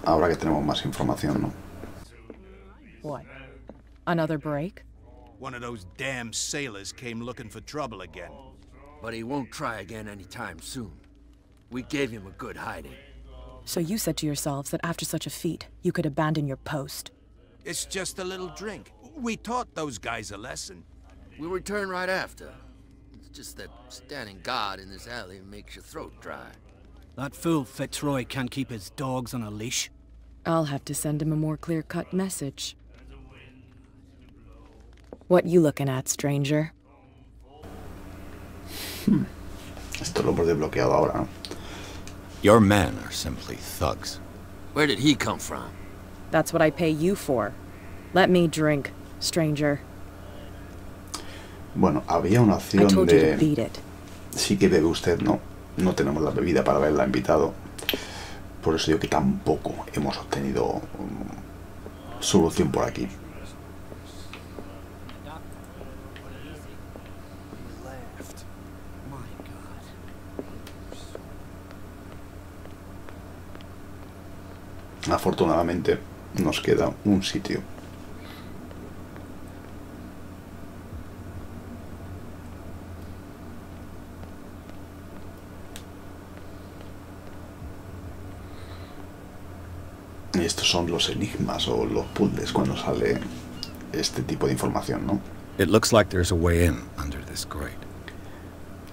Ahora que tenemos más información, ¿no? What? Another break? One of those damn sailors came looking for trouble again. But he won't try again anytime soon. We gave him a good hiding. So you said to yourselves that after such a feat, you could abandon your post. It's just a little drink. We taught those guys a lesson. We'll return right after. It's just that standing guard in this alley makes your throat dry. That fool Fitzroy can't keep his dogs on a leash. I'll have to send him a more clear-cut message. What you looking at, stranger? Esto lo hemos desbloqueado ahora, ¿no? Your men are simply thugs. Where did he come from? That's what I pay you for. Let me drink, stranger. Bueno, había una opción de... Sí que bebe usted, ¿no? No tenemos la bebida para haberla invitado. Por eso digo que tampoco hemos obtenido solución por aquí. Afortunadamente nos queda un sitio. Y estos son los enigmas o los puzzles cuando sale este tipo de información, ¿no? It looks like there's a way in under this grate.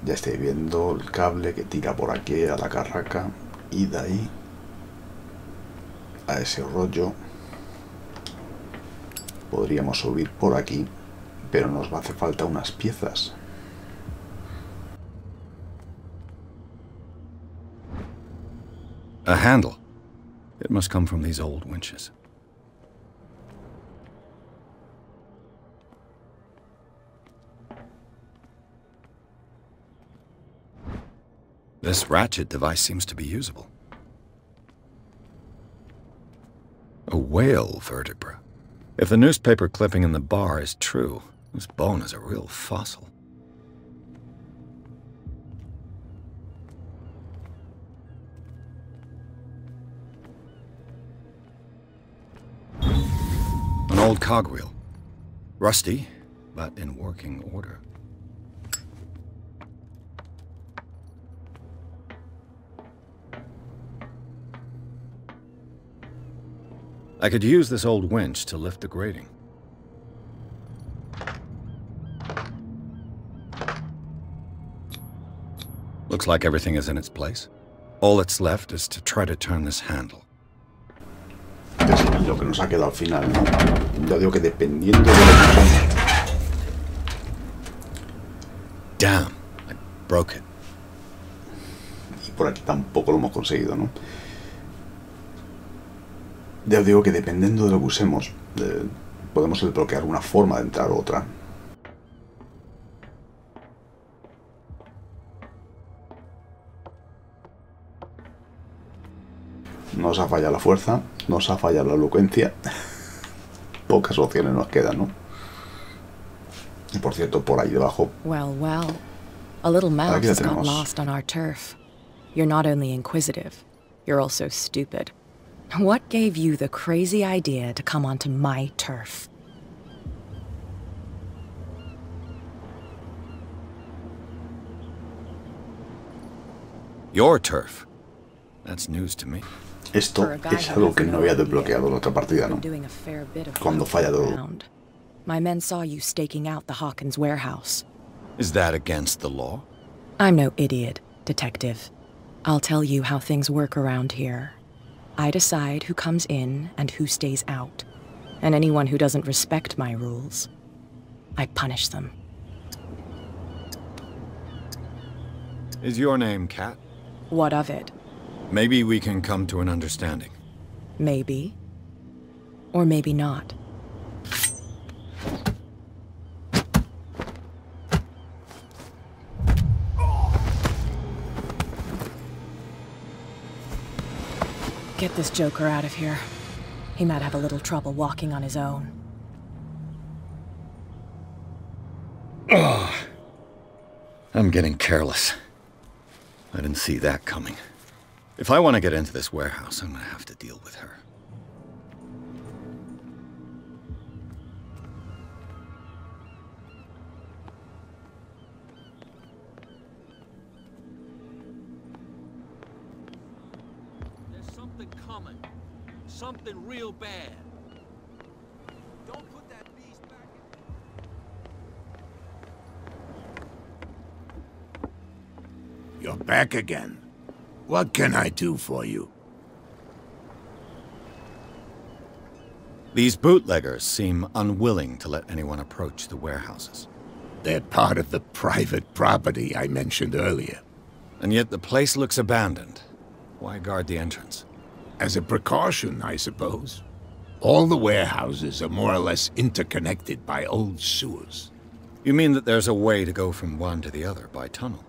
Ya estoy viendo el cable que tira por aquí a la carraca y de ahí a ese rollo. Podríamos subir por aquí, pero nos va a hacer falta unas piezas. A handle. It must come from these old winches. This ratchet device seems to be usable. A whale vertebra. If the newspaper clipping in the bar is true, this bone is a real fossil. An old cogwheel. Rusty, but in working order. I could use this old winch to lift the grating. Looks like everything is in its place. All that's left is to try to turn this handle. Es lo que nos ha quedado al final, ¿no? Ya digo que dependiendo de lo que... Damn, I broke it. Y por aquí tampoco lo hemos conseguido, ¿no? Ya os digo que dependiendo de lo que usemos, podemos desbloquear una forma de entrar a otra. Nos ha fallado la fuerza, nos ha fallado la elocuencia. Pocas opciones nos quedan, ¿no? Y por cierto, por ahí debajo... Well, well. A little mouse has got lost on our turf. You're not only inquisitive, you're also stupid. What gave you the crazy idea to come onto my turf? Your turf. That's news to me. Esto es algo que no había desbloqueado en la otra partida, ¿no? Cuando falla todo. My men saw you staking out the Hawkins warehouse. Is that against the law? I'm no idiot, detective. I'll tell you how things work around here. I decide who comes in and who stays out. And anyone who doesn't respect my rules, I punish them. Is your name Kat? What of it? Maybe we can come to an understanding. Maybe. Or maybe not. Get this joker out of here. He might have a little trouble walking on his own. Oh, I'm getting careless. I didn't see that coming. If I want to get into this warehouse, I'm going to have to deal with her. coming. Something real bad. Don't put that beast back in... You're back again. What can I do for you? These bootleggers seem unwilling to let anyone approach the warehouses. They're part of the private property I mentioned earlier. And yet the place looks abandoned. Why guard the entrance? As a precaution, I suppose. All the warehouses are more or less interconnected by old sewers. You mean that there's a way to go from one to the other by tunnel?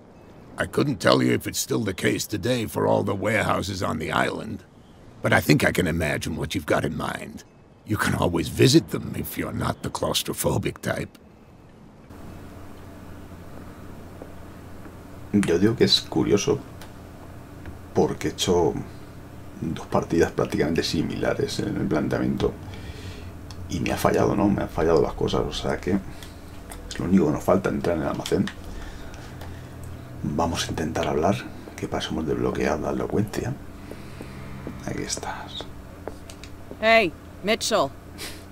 I couldn't tell you if it's still the case today for all the warehouses on the island, but I think I can imagine what you've got in mind. You can always visit them if you're not the claustrophobic type. Yo digo que es curioso porque he hecho dos partidas prácticamente similares en el planteamiento y me ha fallado, ¿no? Me han fallado las cosas, o sea que es lo único que nos falta, entrar en el almacén. Vamos a intentar hablar, que pasemos desbloqueada la elocuencia. Aquí estás. Hey, Mitchell.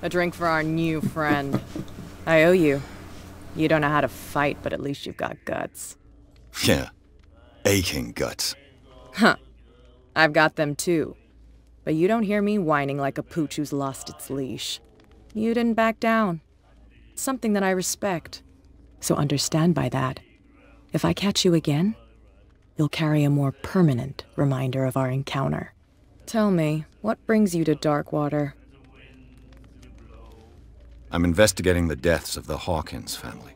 A drink for our new friend. I owe you. You don't know how to fight, but at least you've got guts. Yeah. Aching guts. Huh. I've got them too. But you don't hear me whining like a pooch who's lost its leash. You didn't back down. It's something that I respect. So understand by that. If I catch you again, you'll carry a more permanent reminder of our encounter. Tell me, what brings you to Darkwater? I'm investigating the deaths of the Hawkins family.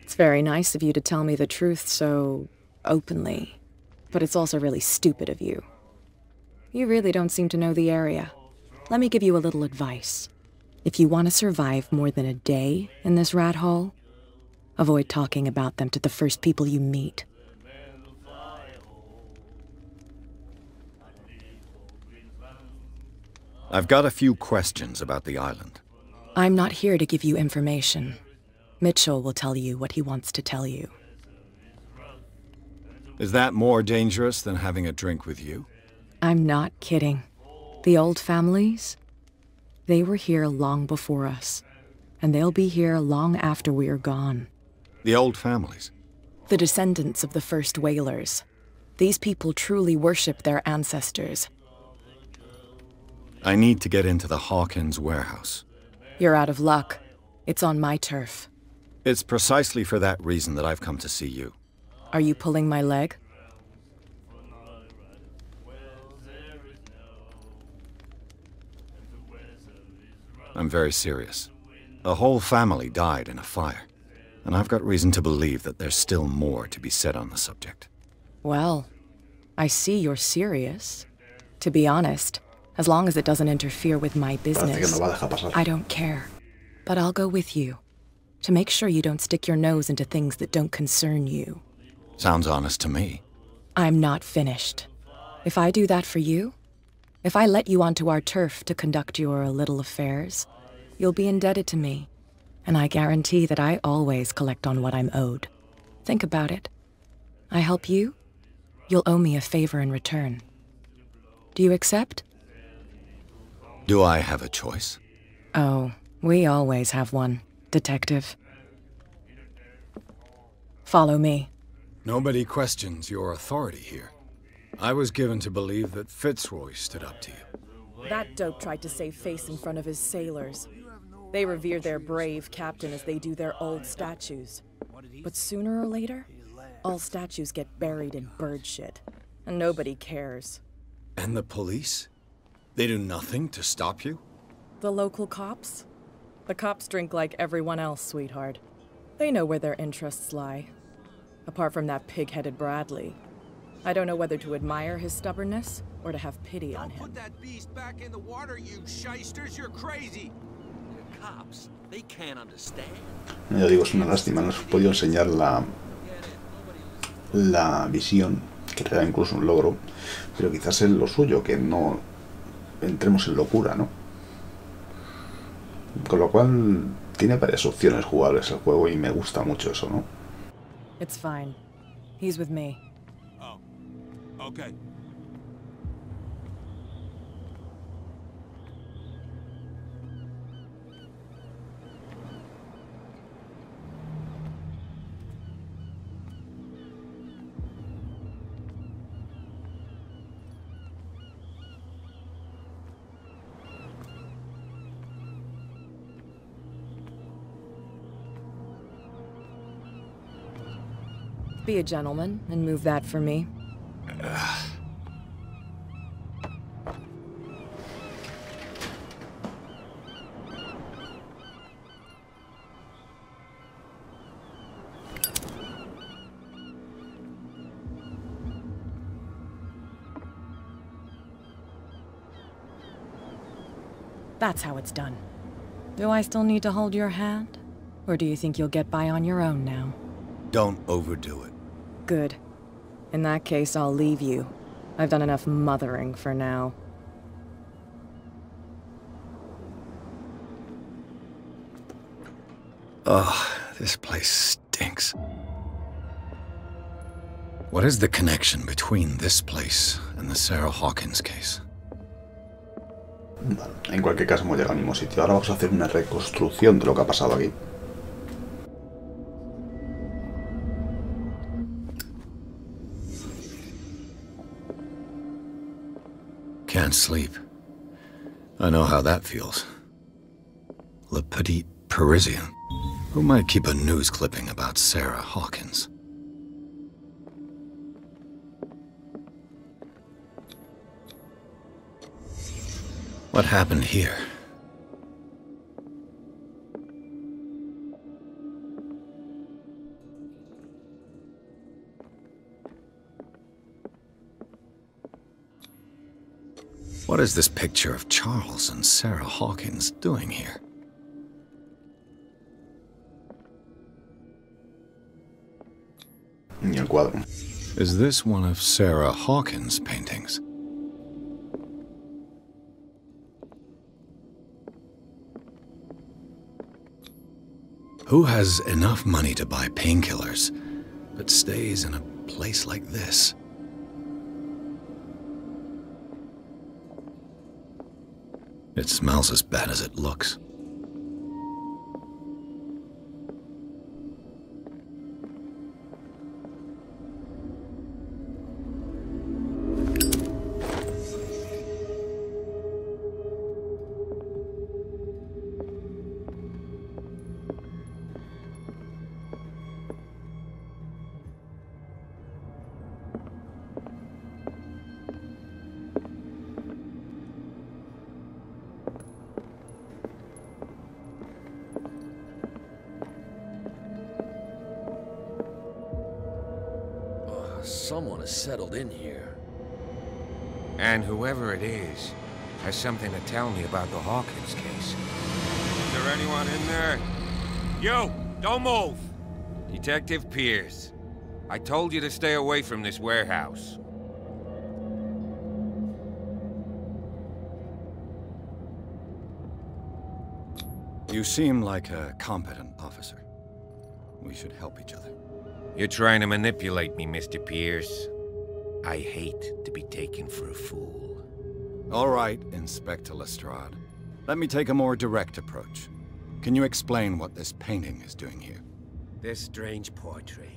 It's very nice of you to tell me the truth so openly, but it's also really stupid of you. You really don't seem to know the area. Let me give you a little advice. If you want to survive more than a day in this rat hole, avoid talking about them to the first people you meet. I've got a few questions about the island. I'm not here to give you information. Mitchell will tell you what he wants to tell you. Is that more dangerous than having a drink with you? I'm not kidding. The old families, they were here long before us, and they'll be here long after we're gone. The old families? The descendants of the first whalers. These people truly worship their ancestors. I need to get into the Hawkins warehouse. You're out of luck. It's on my turf. It's precisely for that reason that I've come to see you. Are you pulling my leg? I'm very serious. The whole family died in a fire, and I've got reason to believe that there's still more to be said on the subject. Well, I see you're serious. To be honest, as long as it doesn't interfere with my business, I don't care. But I'll go with you, to make sure you don't stick your nose into things that don't concern you. Sounds honest to me. I'm not finished. If I do that for you, if I let you onto our turf to conduct your little affairs, you'll be indebted to me, and I guarantee that I always collect on what I'm owed. Think about it. I help you, you'll owe me a favor in return. Do you accept? Do I have a choice? Oh, we always have one, Detective. Follow me. Nobody questions your authority here. I was given to believe that Fitzroy stood up to you. That dope tried to save face in front of his sailors. They revere their brave captain as they do their old statues. But sooner or later, all statues get buried in bird shit, and nobody cares. And the police? They do nothing to stop you? The local cops? The cops drink like everyone else, sweetheart. They know where their interests lie. Apart from that pig-headed Bradley. I don't know whether to admire his stubbornness or to have pity on him. Put that beast back in the water, you shysters! You're crazy! The cops, they can't understand. Yo digo, es una lástima, no os he podido enseñar la visión, que te da incluso un logro, pero quizás es lo suyo, que no entremos en locura, ¿no? Con lo cual tiene varias opciones jugables el juego y me gusta mucho eso, ¿no? It's fine. He's with me. Oh. Okay. Be a gentleman and move that for me. That's how it's done. Do I still need to hold your hand? Or do you think you'll get by on your own now? Don't overdo it. Good. In that case, I'll leave you. I've done enough mothering for now. Ugh, this place stinks. What is the connection between this place and the Sarah Hawkins case? Vale, en cualquier caso hemos llegado al mismo sitio. Ahora vamos a hacer una reconstrucción de lo que ha pasado aquí. Can't sleep. I know how that feels. Le Petit Parisien. Who might keep a news clipping about Sarah Hawkins? What happened here? What is this picture of Charles and Sarah Hawkins doing here? Y el cuadro. Is this one of Sarah Hawkins' paintings? Who has enough money to buy painkillers, but stays in a place like this? It smells as bad as it looks. Someone has settled in here. And whoever it is has something to tell me about the Hawkins case. Is there anyone in there? You! Don't move! Detective Pierce. I told you to stay away from this warehouse. You seem like a competent officer. We should help each other. You're trying to manipulate me, Mr. Pierce. I hate to be taken for a fool. All right, Inspector Lestrade. Let me take a more direct approach. Can you explain what this painting is doing here? This strange portrait.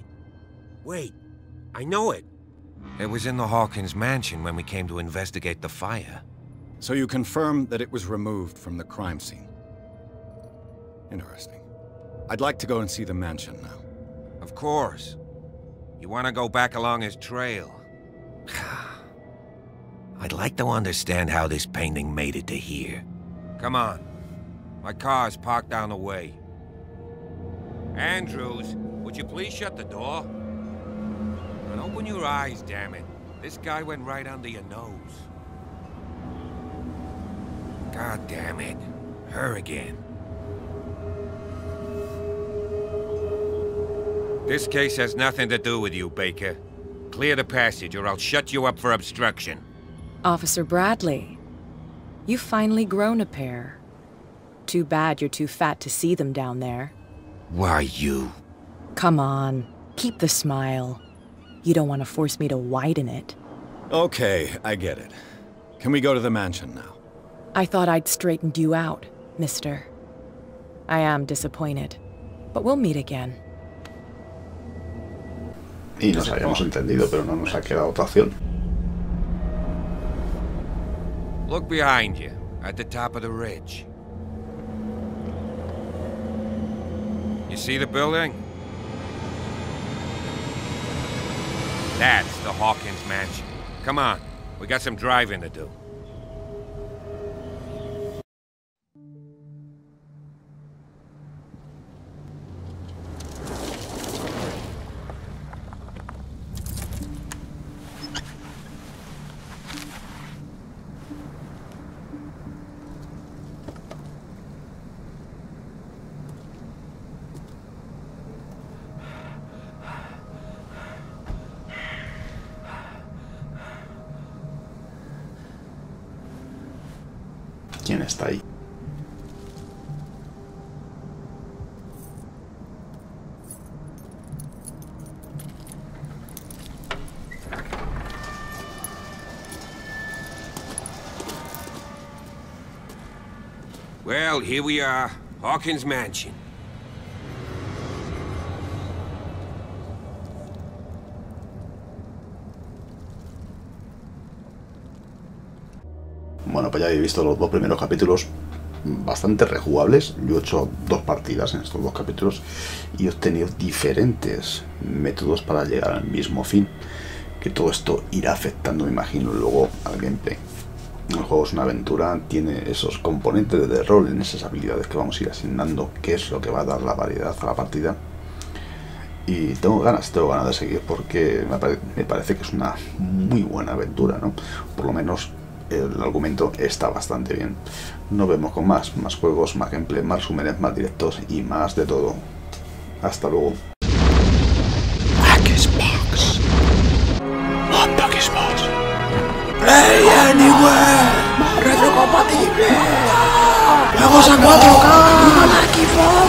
Wait, I know it. It was in the Hawkins mansion when we came to investigate the fire. So you confirm that it was removed from the crime scene? Interesting. I'd like to go and see the mansion now. Of course. You want to go back along his trail? I'd like to understand how this painting made it to here. Come on. My car's parked down the way. Andrews, would you please shut the door? And open your eyes, damn it. This guy went right under your nose. God damn it. Her again. This case has nothing to do with you, Baker. Clear the passage, or I'll shut you up for obstruction. Officer Bradley, you've finally grown a pair. Too bad you're too fat to see them down there. Why, you... Come on, keep the smile. You don't want to force me to widen it. Okay, I get it. Can we go to the mansion now? I thought I'd straightened you out, mister. I am disappointed, but we'll meet again. Y nos habíamos entendido, pero no nos ha quedado otra opción. Look behind you, at the top of the ridge. You see the building? That's the Hawkins mansion. Come on, we got some driving to do. ¿Quién está ahí? Well, here we are. Hawkins mansion. Bueno, pues ya habéis visto los dos primeros capítulos bastante rejugables. Yo he hecho 2 partidas en estos 2 capítulos y he obtenido diferentes métodos para llegar al mismo fin. Que todo esto irá afectando, me imagino, luego al gameplay. El juego es una aventura, tiene esos componentes de rol en esas habilidades que vamos a ir asignando, que es lo que va a dar la variedad a la partida. Y tengo ganas de seguir porque me parece que es una muy buena aventura, ¿no? Por lo menos el argumento está bastante bien. Nos vemos con más juegos, más gameplay, más resúmenes, más directos y más de todo. Hasta luego. MondoXbox. MondoXbox. Play Anywhere. Retrocompatible. Juegos a 4K.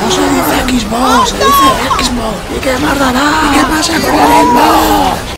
No se dice Xbox, se dice Xbox. ¿Y qué más dará? ¿Y qué pasa con el Xbox?